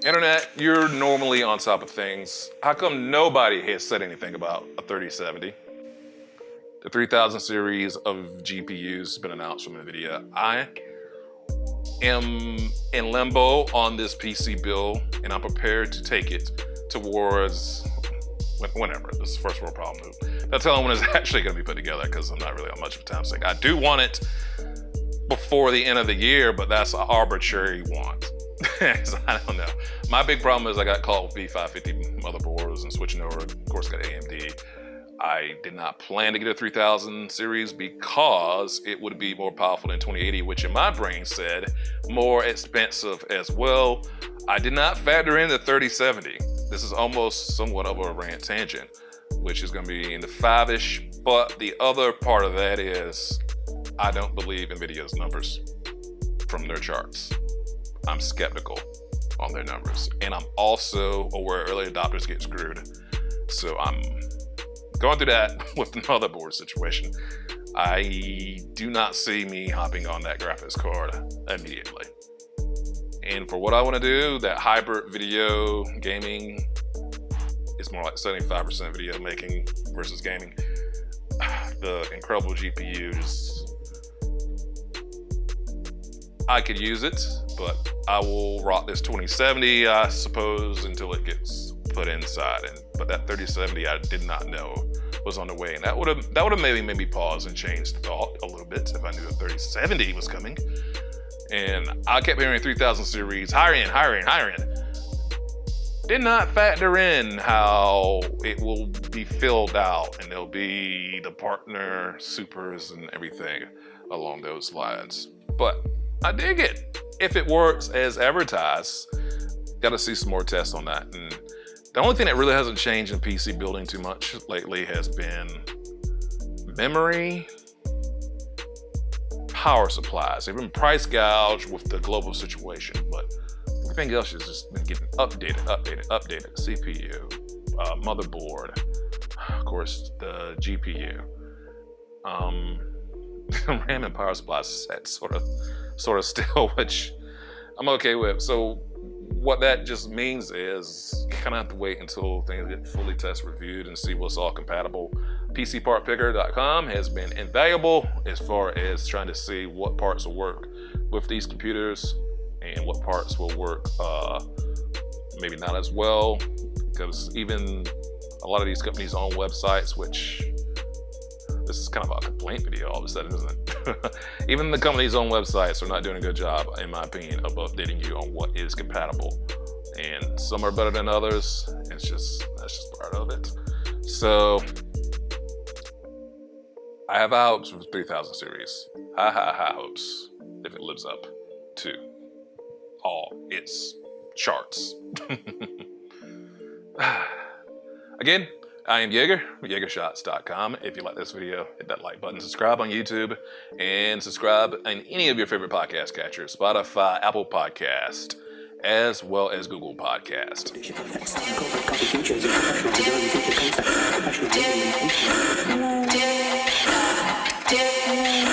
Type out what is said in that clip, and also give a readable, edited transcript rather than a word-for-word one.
Internet, you're normally on top of things. How come nobody has said anything about a 3070? The 3000 series of GPUs has been announced from Nvidia. I am in limbo on this PC build, and I'm prepared to take it towards whenever. This is a first world problem. That's how when it's actually going to be put together, because I'm not really on much of a time sink. I do want it before the end of the year, but that's an arbitrary want. I don't know. My big problem is I got caught with B550 motherboards and switching over. Of course, got AMD. I did not plan to get a 3000 series because it would be more powerful than 2080, which in my brain said more expensive as well. I did not factor in the 3070. This is almost somewhat of a rant tangent, which is going to be in the 5-ish. But the other part of that is I don't believe Nvidia's numbers from their charts. I'm skeptical on their numbers. And I'm also aware early adopters get screwed. So I'm going through that with the motherboard situation. I do not see me hopping on that graphics card immediately. And for what I want to do, that hybrid video gaming is more like 75% video making versus gaming. The incredible GPUs, I could use it, but I will rock this 2070, I suppose, until it gets put inside. But that 3070, I did not know was on the way, and that would have maybe made me pause and change the thought a little bit if I knew the 3070 was coming. And I kept hearing 3000 series, higher end. Did not factor in how it will be filled out, and there'll be the partner supers and everything along those lines. But I dig it. If it works as advertised, got to see some more tests on that. And the only thing that really hasn't changed in PC building too much lately has been memory, power supplies. They've been price gouged with the global situation, but everything else has just been getting updated. CPU, motherboard, of course, the GPU. RAM and power supplies set sort of still, which I'm okay with. So what that just means is you kind of have to wait until things get fully test reviewed and see what's all compatible. PCPartPicker.com has been invaluable as far as trying to see what parts will work with these computers and what parts will work maybe not as well, because even a lot of these companies own websites, which this is kind of a complaint video all of a sudden, isn't it? Even the company's own websites are not doing a good job, in my opinion, of updating you on what is compatible. And some are better than others. That's just part of it. So I have high hopes for the 3000 series. High hopes if it lives up to all its charts. Again, I am Yeager, YeagerShots.com. If you like this video, hit that like button, subscribe on YouTube, and subscribe on any of your favorite podcast catchers, Spotify, Apple Podcast, as well as Google Podcast. Hello.